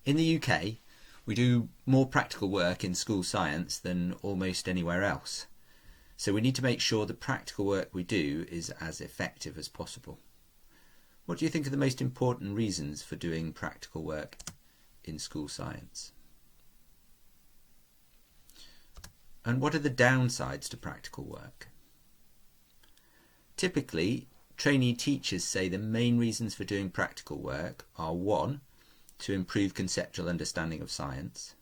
In the UK, we do more practical work in school science than almost anywhere else. So we need to make sure the practical work we do is as effective as possible. What do you think are the most important reasons for doing practical work in school science? And what are the downsides to practical work? Typically, trainee teachers say the main reasons for doing practical work are 1, to improve conceptual understanding of science,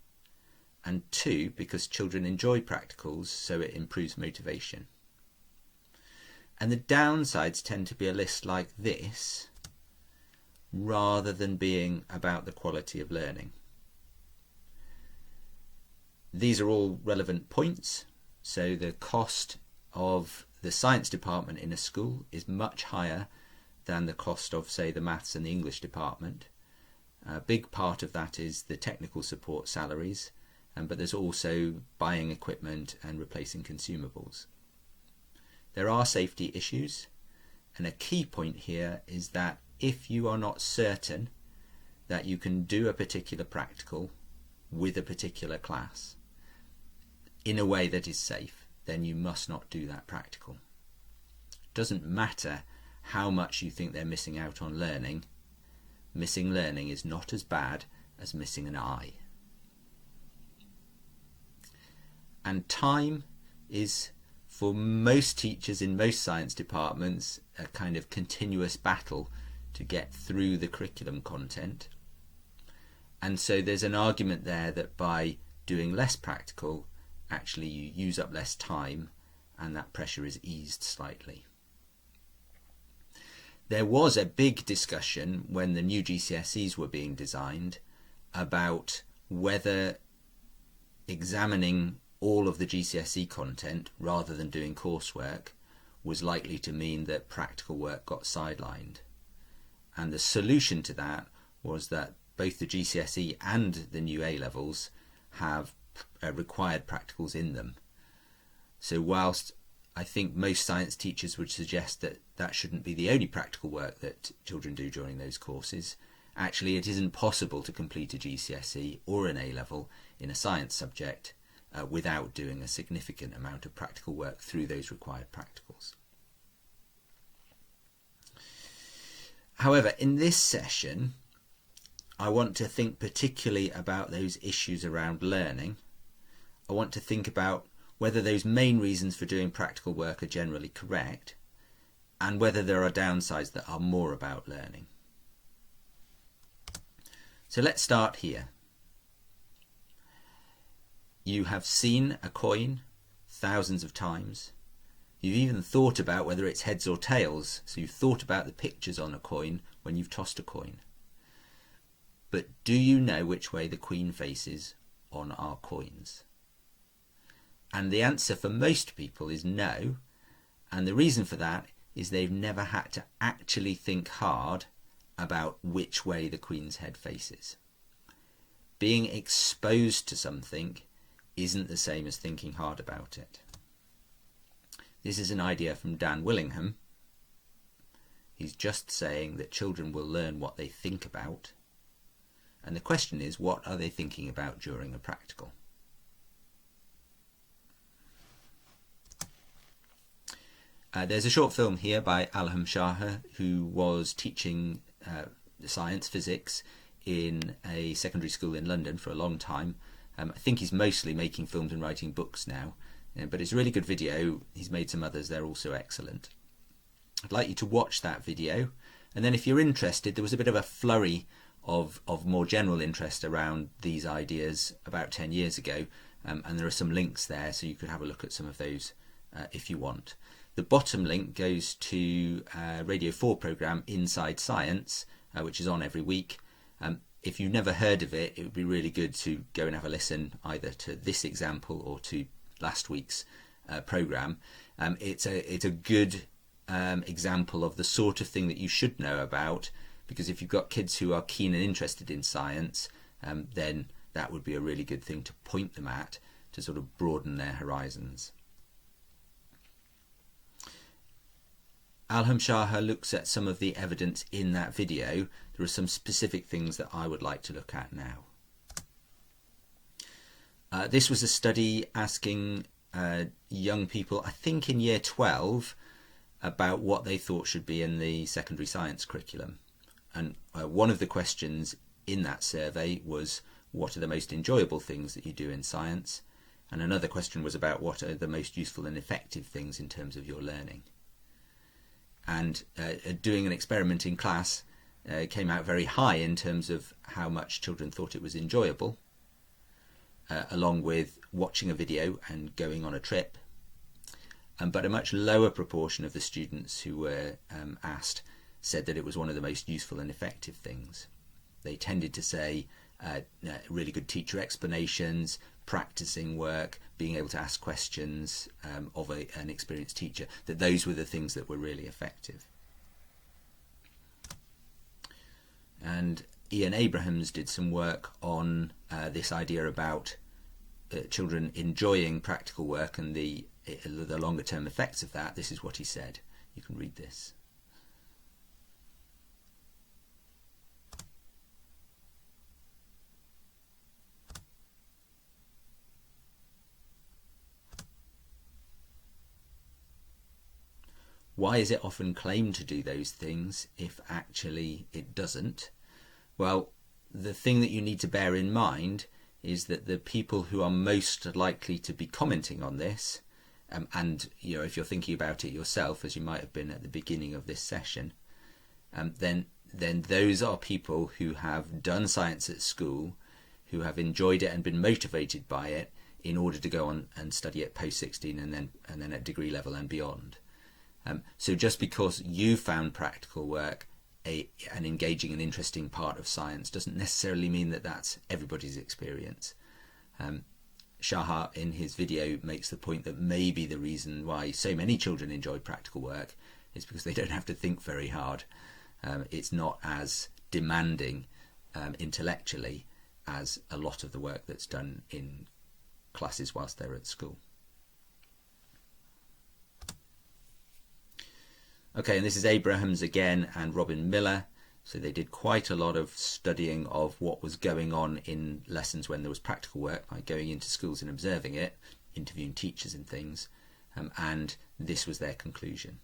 and 2, because children enjoy practicals, so it improves motivation. And the downsides tend to be a list like this, rather than being about the quality of learning. These are all relevant points. So the cost of the science department in a school is much higher than the cost of, say, the maths and the English department. A big part of that is the technical support salaries, but there's also buying equipment and replacing consumables. There are safety issues, and a key point here is that if you are not certain that you can do a particular practical with a particular class in a way that is safe, then you must not do that practical. It doesn't matter how much you think they're missing out on learning. Missing learning is not as bad as missing an eye. And time is, for most teachers in most science departments, a kind of continuous battle to get through the curriculum content. And so there's an argument there that by doing less practical, actually you use up less time and that pressure is eased slightly. There was a big discussion when the new GCSEs were being designed about whether examining all of the GCSE content rather than doing coursework was likely to mean that practical work got sidelined. And the solution to that was that both the GCSE and the new A-levels have required practicals in them. So whilst I think most science teachers would suggest that that shouldn't be the only practical work that children do during those courses, actually it isn't possible to complete a GCSE or an A-level in a science subject without doing a significant amount of practical work through those required practicals. However, in this session, I want to think particularly about those issues around learning. I want to think about whether those main reasons for doing practical work are generally correct, and whether there are downsides that are more about learning. So let's start here. You have seen a coin thousands of times. You've even thought about whether it's heads or tails, so you've thought about the pictures on a coin when you've tossed a coin. But do you know which way the queen faces on our coins? And the answer for most people is no, and the reason for that is they've never had to actually think hard about which way the queen's head faces. Being exposed to something isn't the same as thinking hard about it. This is an idea from Dan Willingham. He's just saying that children will learn what they think about, and the question is, what are they thinking about during a practical? There's a short film here by Alham Shaha, who was teaching science, physics, in a secondary school in London for a long time. I think he's mostly making films and writing books now, but it's a really good video. He's made some others, they're also excellent. I'd like you to watch that video, and then if you're interested, there was a bit of a flurry of more general interest around these ideas about 10 years ago, and there are some links there, so you could have a look at some of those if you want. The bottom link goes to Radio 4 programme Inside Science, which is on every week. If you've never heard of it, it would be really good to go and have a listen either to this example or to last week's programme. It's a good example of the sort of thing that you should know about, because if you've got kids who are keen and interested in science, then that would be a really good thing to point them at to sort of broaden their horizons. Alham Shaha looks at some of the evidence in that video. There are some specific things that I would like to look at now. This was a study asking young people, I think in year 12, about what they thought should be in the secondary science curriculum. And one of the questions in that survey was, what are the most enjoyable things that you do in science? And another question was about what are the most useful and effective things in terms of your learning. And doing an experiment in class came out very high in terms of how much children thought it was enjoyable, along with watching a video and going on a trip. But a much lower proportion of the students who were asked said that it was one of the most useful and effective things. They tended to say really good teacher explanations, practicing work, being able to ask questions of an experienced teacher, that those were the things that were really effective. And Ian Abrahams did some work on this idea about children enjoying practical work and the longer term effects of that. This is what he said. You can read this. Why is it often claimed to do those things if actually it doesn't? Well, the thing that you need to bear in mind is that the people who are most likely to be commenting on this, and if you're thinking about it yourself, as you might have been at the beginning of this session, then those are people who have done science at school, who have enjoyed it and been motivated by it in order to go on and study at post 16 and then at degree level and beyond. So just because you found practical work an engaging and interesting part of science doesn't necessarily mean that that's everybody's experience. Shahar in his video makes the point that maybe the reason why so many children enjoy practical work is because they don't have to think very hard. It's not as demanding intellectually as a lot of the work that's done in classes whilst they're at school. Okay, and this is Abrahams again and Robin Miller. So they did quite a lot of studying of what was going on in lessons when there was practical work, like going into schools and observing it, interviewing teachers and things, and this was their conclusion.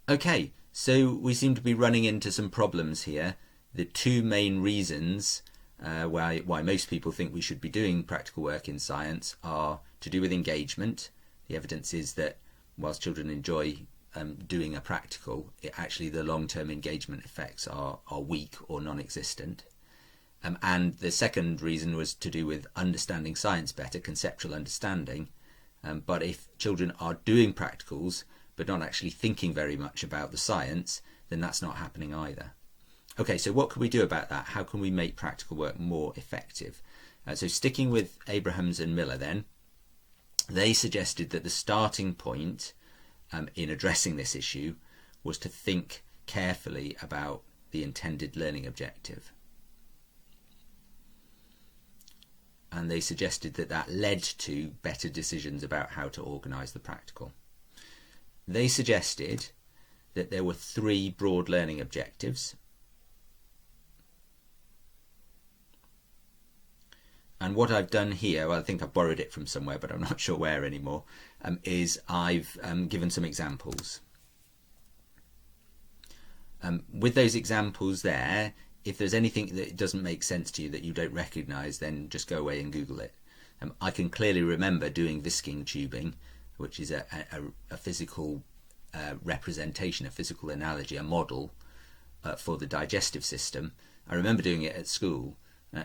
Okay, so we seem to be running into some problems here. The two main reasons why most people think we should be doing practical work in science are to do with engagement. The evidence is that whilst children enjoy doing a practical, actually the long-term engagement effects are weak or non-existent. And the second reason was to do with understanding science better, conceptual understanding. But if children are doing practicals but not actually thinking very much about the science, then that's not happening either. Okay, so what can we do about that? How can we make practical work more effective? So sticking with Abrahams and Miller then, they suggested that the starting point in addressing this issue was to think carefully about the intended learning objective. And they suggested that that led to better decisions about how to organise the practical. They suggested that there were three broad learning objectives. And what I've done here, well, I think I've borrowed it from somewhere, but I'm not sure where anymore, is I've given some examples. With those examples there, if there's anything that doesn't make sense to you that you don't recognise, then just go away and Google it. I can clearly remember doing Vissking tubing, which is a physical representation, a physical analogy, a model for the digestive system. I remember doing it at school.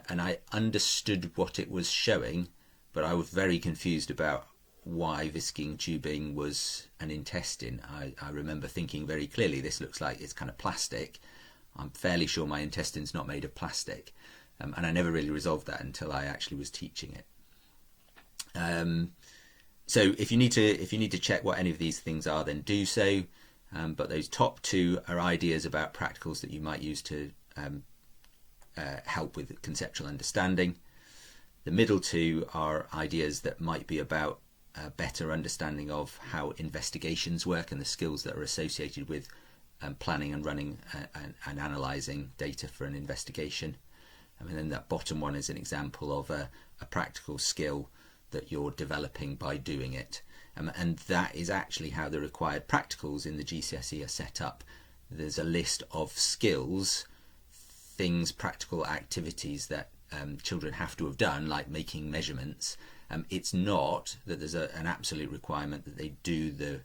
And I understood what it was showing, but I was very confused about why Vissking tubing was an intestine. I remember thinking very clearly, this looks like it's kind of plastic. I'm fairly sure my intestine's not made of plastic. And I never really resolved that until I actually was teaching it. So if you need to check what any of these things are, then do so. But those top two are ideas about practicals that you might use to help with conceptual understanding. The middle two are ideas that might be about a better understanding of how investigations work and the skills that are associated with planning and running and analysing data for an investigation. And then that bottom one is an example of a practical skill that you're developing by doing it. And that is actually how the required practicals in the GCSE are set up. There's a list of skills, things, practical activities that children have to have done, like making measurements. It's not that there's an absolute requirement that they do the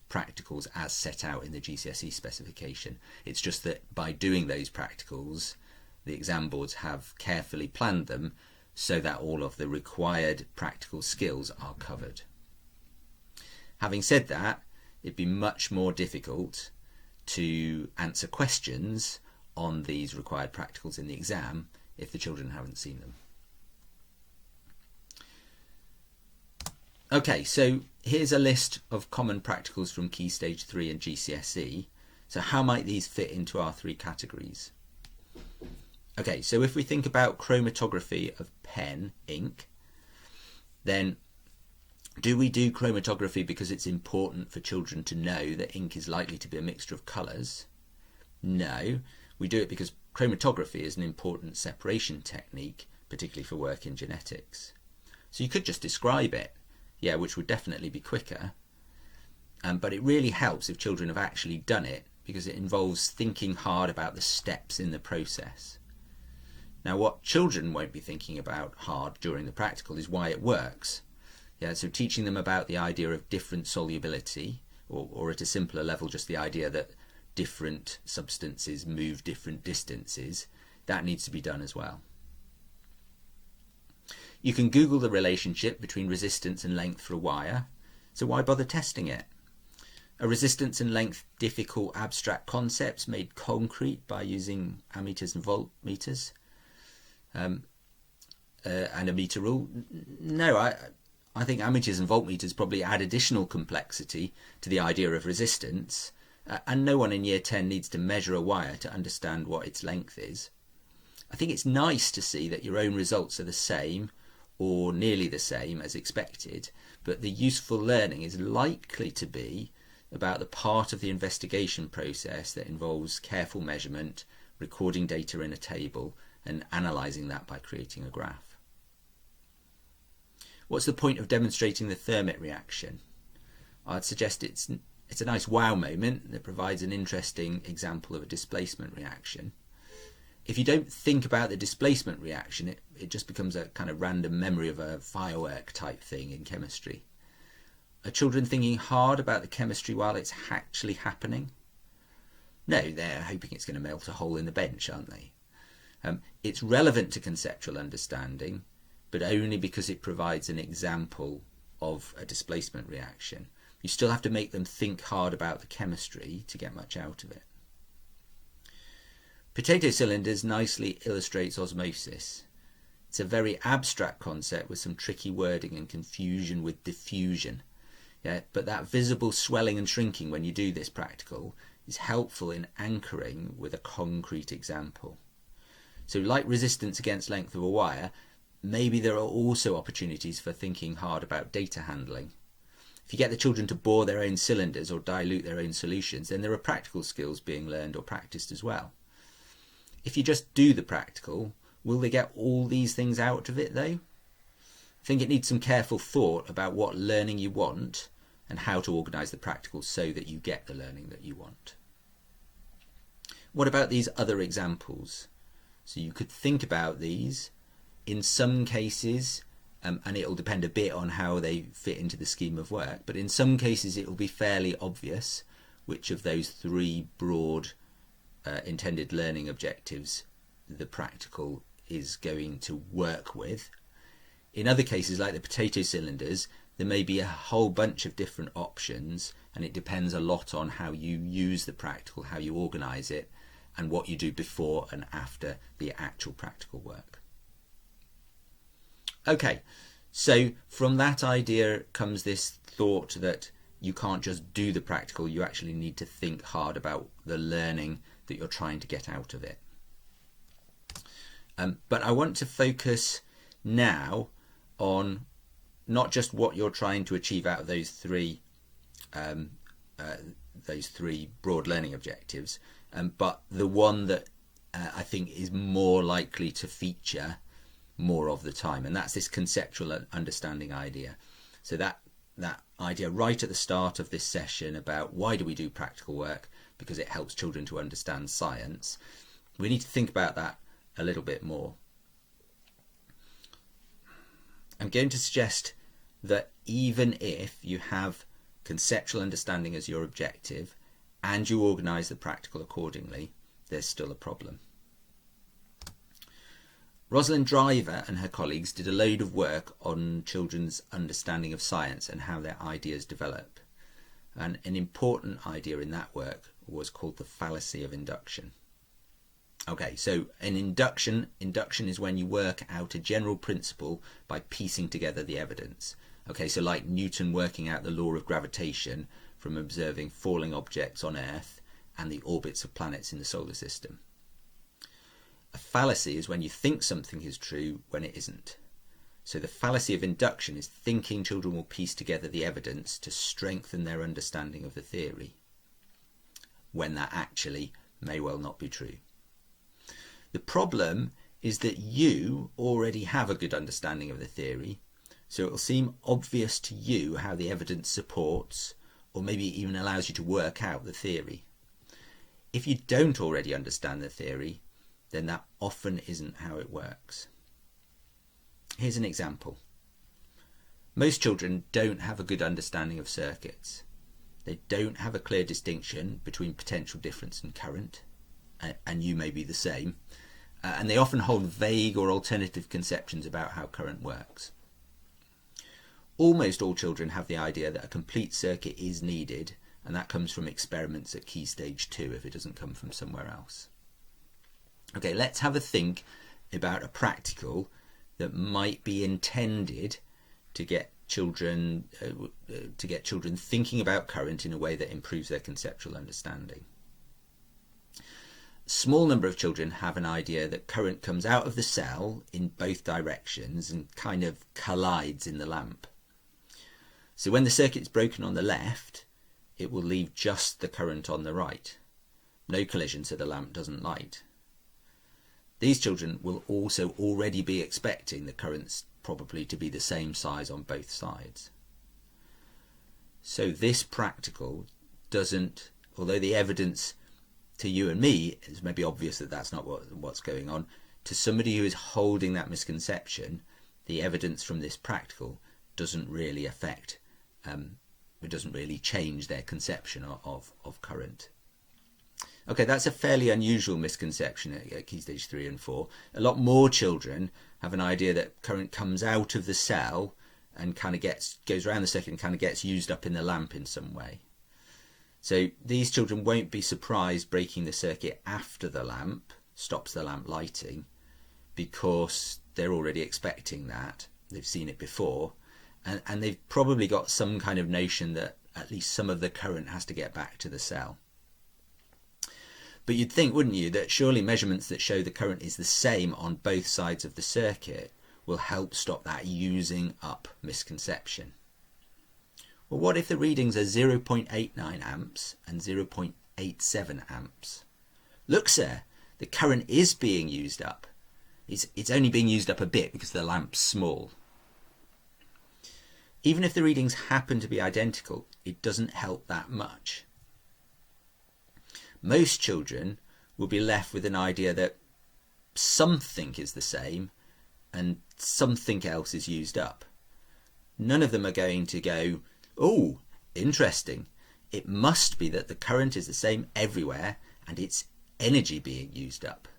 practicals as set out in the GCSE specification. It's just that by doing those practicals, the exam boards have carefully planned them so that all of the required practical skills are covered. Having said that, it'd be much more difficult to answer questions on these required practicals in the exam if the children haven't seen them. Okay, so here's a list of common practicals from Key Stage 3 and GCSE. So how might these fit into our three categories? Okay, so if we think about chromatography of pen, ink, then do we do chromatography because it's important for children to know that ink is likely to be a mixture of colours? No, we do it because chromatography is an important separation technique, particularly for work in genetics. So you could just describe it, yeah, which would definitely be quicker, but it really helps if children have actually done it because it involves thinking hard about the steps in the process. Now, what children won't be thinking about hard during the practical is why it works. Yeah, so teaching them about the idea of different solubility, or at a simpler level, just the idea that different substances move different distances, that needs to be done as well. You can Google the relationship between resistance and length for a wire, so why bother testing it? Are resistance and length difficult abstract concepts made concrete by using ammeters and voltmeters and a meter rule? No, I think ammeters and voltmeters probably add additional complexity to the idea of resistance, and no one in year 10 needs to measure a wire to understand what its length is. I think it's nice to see that your own results are the same or nearly the same as expected, but the useful learning is likely to be about the part of the investigation process that involves careful measurement, recording data in a table, and analysing that by creating a graph. What's the point of demonstrating the Thermit reaction? I'd suggest it's a nice wow moment that provides an interesting example of a displacement reaction. If you don't think about the displacement reaction, it just becomes a kind of random memory of a firework type thing in chemistry. Are children thinking hard about the chemistry while it's actually happening? No, they're hoping it's going to melt a hole in the bench, aren't they? It's relevant to conceptual understanding, but only because it provides an example of a displacement reaction. You still have to make them think hard about the chemistry to get much out of it. Potato cylinders nicely illustrates osmosis. It's a very abstract concept with some tricky wording and confusion with diffusion. Yeah, but that visible swelling and shrinking when you do this practical is helpful in anchoring with a concrete example. So like resistance against length of a wire, maybe there are also opportunities for thinking hard about data handling. If you get the children to bore their own cylinders or dilute their own solutions, then there are practical skills being learned or practiced as well. If you just do the practical, will they get all these things out of it though? I think it needs some careful thought about what learning you want and how to organise the practical so that you get the learning that you want. What about these other examples? So you could think about these. In some cases, and it'll depend a bit on how they fit into the scheme of work, but in some cases it will be fairly obvious which of those three broad intended learning objectives the practical is going to work with. In other cases, like the potato cylinders, there may be a whole bunch of different options, and it depends a lot on how you use the practical, how you organise it, and what you do before and after the actual practical work. Okay, so from that idea comes this thought that you can't just do the practical, you actually need to think hard about the learning that you're trying to get out of it. But I want to focus now on not just what you're trying to achieve out of those three those three broad learning objectives, but the one that I think is more likely to feature more of the time, and that's this conceptual understanding idea. So that idea right at the start of this session about why do we do practical work? Because it helps children to understand science. We need to think about that a little bit more. I'm going to suggest that even if you have conceptual understanding as your objective and you organise the practical accordingly, there's still a problem. Rosalind Driver and her colleagues did a load of work on children's understanding of science and how their ideas develop. And an important idea in that work was called the fallacy of induction. Okay, so in induction is when you work out a general principle by piecing together the evidence. Okay, so like Newton working out the law of gravitation from observing falling objects on Earth and the orbits of planets in the solar system. A fallacy is when you think something is true when it isn't. So the fallacy of induction is thinking children will piece together the evidence to strengthen their understanding of the theory, when that actually may well not be true. The problem is that you already have a good understanding of the theory, so it will seem obvious to you how the evidence supports, or maybe even allows you to work out the theory. If you don't already understand the theory, then that often isn't how it works. Here's an example. Most children don't have a good understanding of circuits. They don't have a clear distinction between potential difference and current, and you may be the same, and they often hold vague or alternative conceptions about how current works. Almost all children have the idea that a complete circuit is needed, and that comes from experiments at Key Stage 2 if it doesn't come from somewhere else. Okay, let's have a think about a practical that might be intended to get children thinking about current in a way that improves their conceptual understanding. A small number of children have an idea that current comes out of the cell in both directions and kind of collides in the lamp. So when the circuit is broken on the left, it will leave just the current on the right. No collision, so the lamp doesn't light. These children will also already be expecting the currents probably to be the same size on both sides. So this practical doesn't, although the evidence to you and me is maybe obvious that that's not what's going on, to somebody who is holding that misconception, the evidence from this practical doesn't really affect, it doesn't really change their conception of current. Okay, that's a fairly unusual misconception at Key Stage 3 and 4. A lot more children have an idea that current comes out of the cell and kind of goes around the circuit and kind of gets used up in the lamp in some way. So these children won't be surprised breaking the circuit after the lamp stops the lamp lighting, because they're already expecting that. They've seen it before, and they've probably got some kind of notion that at least some of the current has to get back to the cell. But you'd think, wouldn't you, that surely measurements that show the current is the same on both sides of the circuit will help stop that using up misconception. Well, what if the readings are 0.89 amps and 0.87 amps? Look, sir, the current is being used up. It's only being used up a bit because the lamp's small. Even if the readings happen to be identical, it doesn't help that much. Most children will be left with an idea that something is the same and something else is used up. None of them are going to go, oh, interesting. It must be that the current is the same everywhere and it's energy being used up.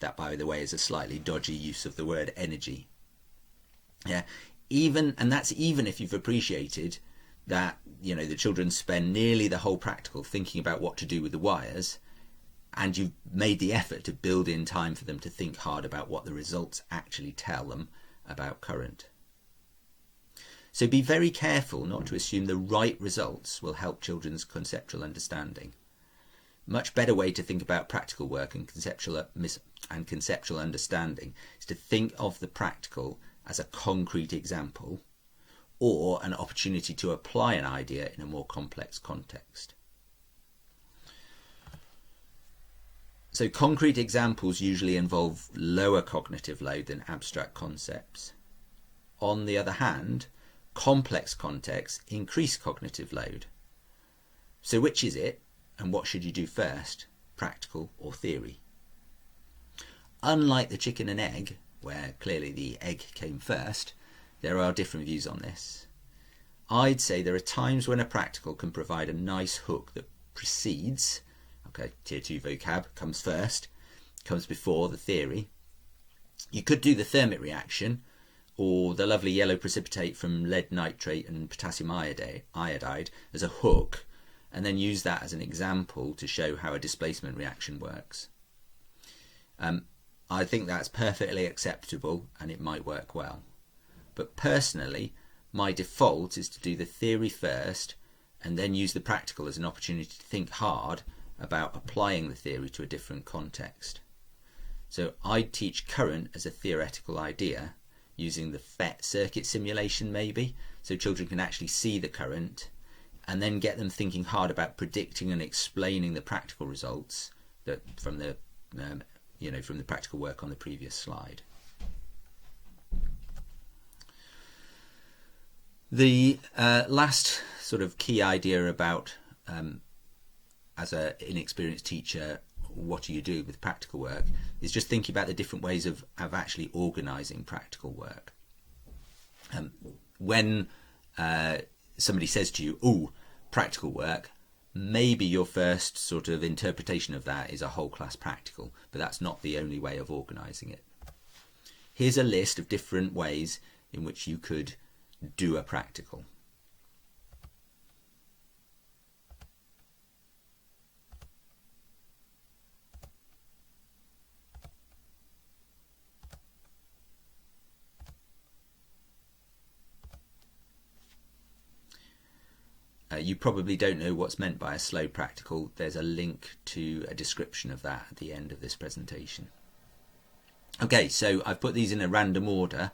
That, by the way, is a slightly dodgy use of the word energy. Yeah, and that's even if you've appreciated that, you know, the children spend nearly the whole practical thinking about what to do with the wires, and you've made the effort to build in time for them to think hard about what the results actually tell them about current. So be very careful not to assume the right results will help children's conceptual understanding. Much better way to think about practical work and conceptual understanding is to think of the practical as a concrete example, or an opportunity to apply an idea in a more complex context. So concrete examples usually involve lower cognitive load than abstract concepts. On the other hand, complex contexts increase cognitive load. So which is it, and what should you do first, practical or theory? Unlike the chicken and egg, where clearly the egg came first, there are different views on this. I'd say there are times when a practical can provide a nice hook that precedes, okay, tier 2 vocab comes first, comes before the theory. You could do the thermic reaction, or the lovely yellow precipitate from lead nitrate and potassium iodide as a hook, and then use that as an example to show how a displacement reaction works. I think that's perfectly acceptable and it might work well. But personally, my default is to do the theory first and then use the practical as an opportunity to think hard about applying the theory to a different context. So I'd teach current as a theoretical idea using the FET circuit simulation maybe, so children can actually see the current, and then get them thinking hard about predicting and explaining the practical results that from the from the practical work on the previous slide. The last sort of key idea about as an inexperienced teacher, what do you do with practical work, is just thinking about the different ways of actually organising practical work. When somebody says to you, "Oh, practical work," maybe your first sort of interpretation of that is a whole class practical, but that's not the only way of organising it. Here's a list of different ways in which you could do a practical. You probably don't know what's meant by a slow practical. There's a link to a description of that at the end of this presentation. Okay, so I've put these in a random order.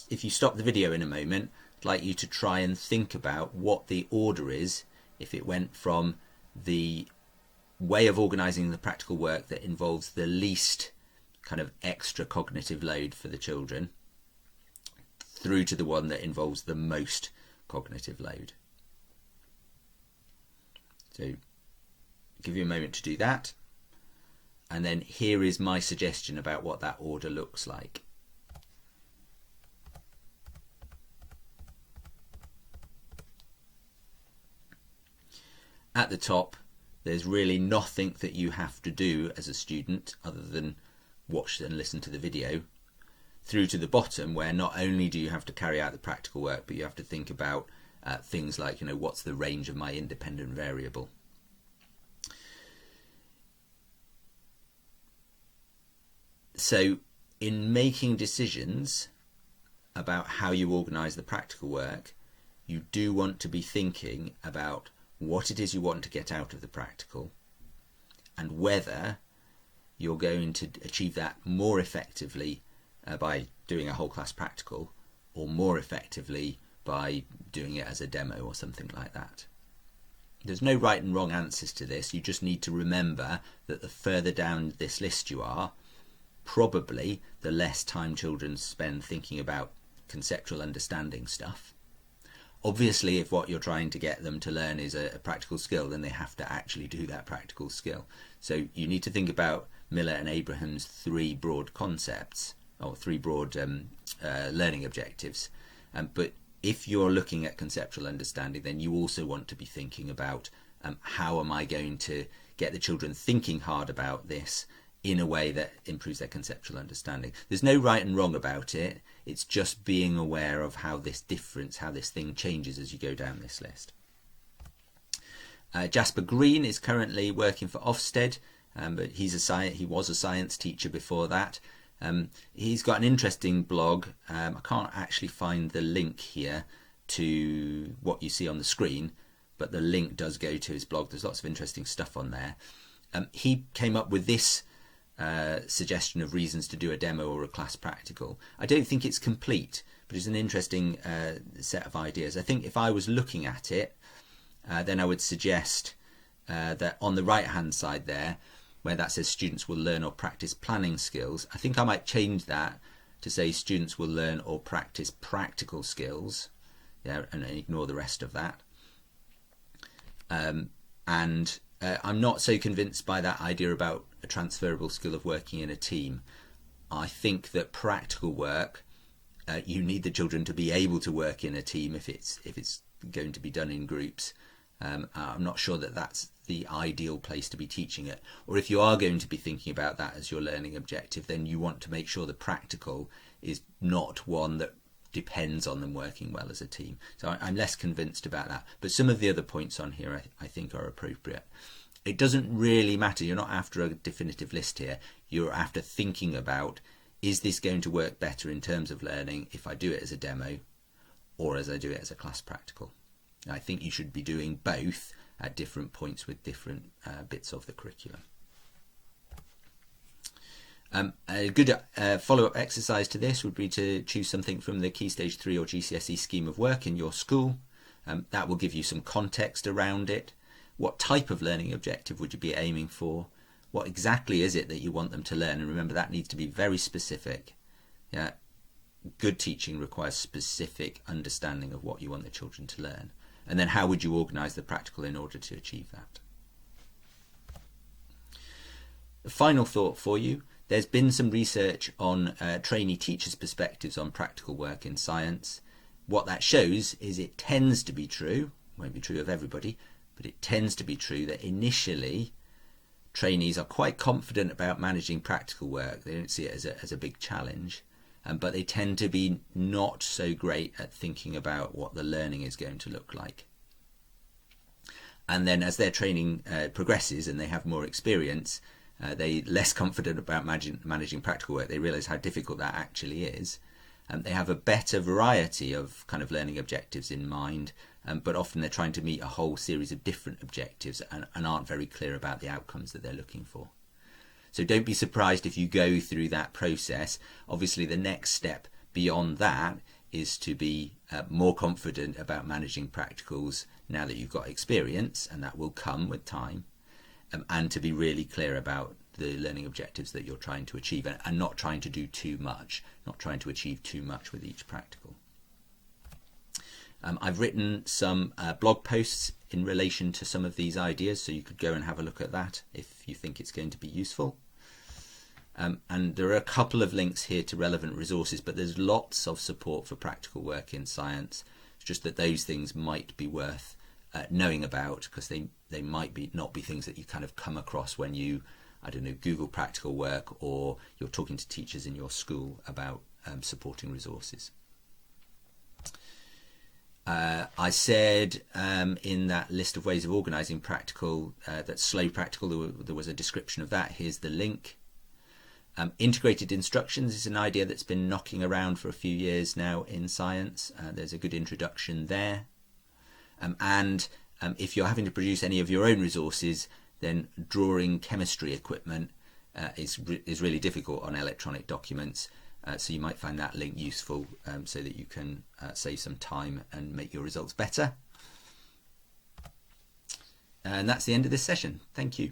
If you stop the video in a moment, I'd like you to try and think about what the order is if it went from the way of organising the practical work that involves the least kind of extra cognitive load for the children through to the one that involves the most cognitive load. So give you a moment to do that, and then here is my suggestion about what that order looks like. At the top, there's really nothing that you have to do as a student other than watch and listen to the video, through to the bottom where not only do you have to carry out the practical work, but you have to think about things like, what's the range of my independent variable? So in making decisions about how you organise the practical work, you do want to be thinking about what it is you want to get out of the practical and whether you're going to achieve that more effectively by doing a whole class practical, or more effectively by doing it as a demo or something like that. There's no right and wrong answers to this. You just need to remember that the further down this list you are, probably the less time children spend thinking about conceptual understanding stuff. Obviously, if what you're trying to get them to learn is a practical skill, then they have to actually do that practical skill. So you need to think about Miller and Abraham's three broad concepts, or three broad learning objectives. But if you're looking at conceptual understanding, then you also want to be thinking about how am I going to get the children thinking hard about this in a way that improves their conceptual understanding. There's no right and wrong about it. It's just being aware of how this difference, how this thing changes as you go down this list. Jasper Green is currently working for Ofsted, but he was a science teacher before that. He's got an interesting blog. I can't actually find the link here to what you see on the screen, but the link does go to his blog. There's lots of interesting stuff on there. He came up with this suggestion of reasons to do a demo or a class practical. I don't think it's complete, but it's an interesting set of ideas. I think if I was looking at it, then I would suggest that on the right hand side there, where that says students will learn or practice planning skills. I think I might change that to say students will learn or practice practical skills, yeah, and ignore the rest of that. I'm not so convinced by that idea about a transferable skill of working in a team. I think that practical work, you need the children to be able to work in a team if it's going to be done in groups. I'm not sure that that's the ideal place to be teaching it. Or if you are going to be thinking about that as your learning objective, then you want to make sure the practical is not one that depends on them working well as a team. So I'm less convinced about that. But some of the other points on here I think are appropriate. It doesn't really matter. You're not after a definitive list here. You're after thinking about, is this going to work better in terms of learning if I do it as a demo or as I do it as a class practical? I think you should be doing both at different points with different bits of the curriculum. A good follow-up exercise to this would be to choose something from the Key Stage 3 or GCSE scheme of work in your school. That will give you some context around it. What type of learning objective would you be aiming for? What exactly is it that you want them to learn? And remember, that needs to be very specific. Yeah, good teaching requires specific understanding of what you want the children to learn. And then how would you organise the practical in order to achieve that? The final thought for you, there's been some research on trainee teachers' perspectives on practical work in science. What that shows is it tends to be true, won't be true of everybody, but it tends to be true that initially trainees are quite confident about managing practical work. They don't see it as a big challenge, but they tend to be not so great at thinking about what the learning is going to look like. And then as their training progresses and they have more experience, they're less confident about managing practical work. They realise how difficult that actually is. They have a better variety of kind of learning objectives in mind, but often they're trying to meet a whole series of different objectives and aren't very clear about the outcomes that they're looking for. So don't be surprised if you go through that process. Obviously, the next step beyond that is to be more confident about managing practicals now that you've got experience, and that will come with time, and to be really clear about the learning objectives that you're trying to achieve, and not trying to do too much, not trying to achieve too much with each practical. I've written some blog posts in relation to some of these ideas, so you could go and have a look at that if you think it's going to be useful. And there are a couple of links here to relevant resources, but there's lots of support for practical work in science. It's just that those things might be worth knowing about, because they might not be things that you kind of come across when you, I don't know, Google practical work, or you're talking to teachers in your school about supporting resources. I said in that list of ways of organising practical that slow practical, there was a description of that. Here's the link. Integrated instructions is an idea that's been knocking around for a few years now in science. There's a good introduction there. And if you're having to produce any of your own resources, then drawing chemistry equipment is really difficult on electronic documents. So you might find that link useful so that you can save some time and make your results better. And that's the end of this session. Thank you.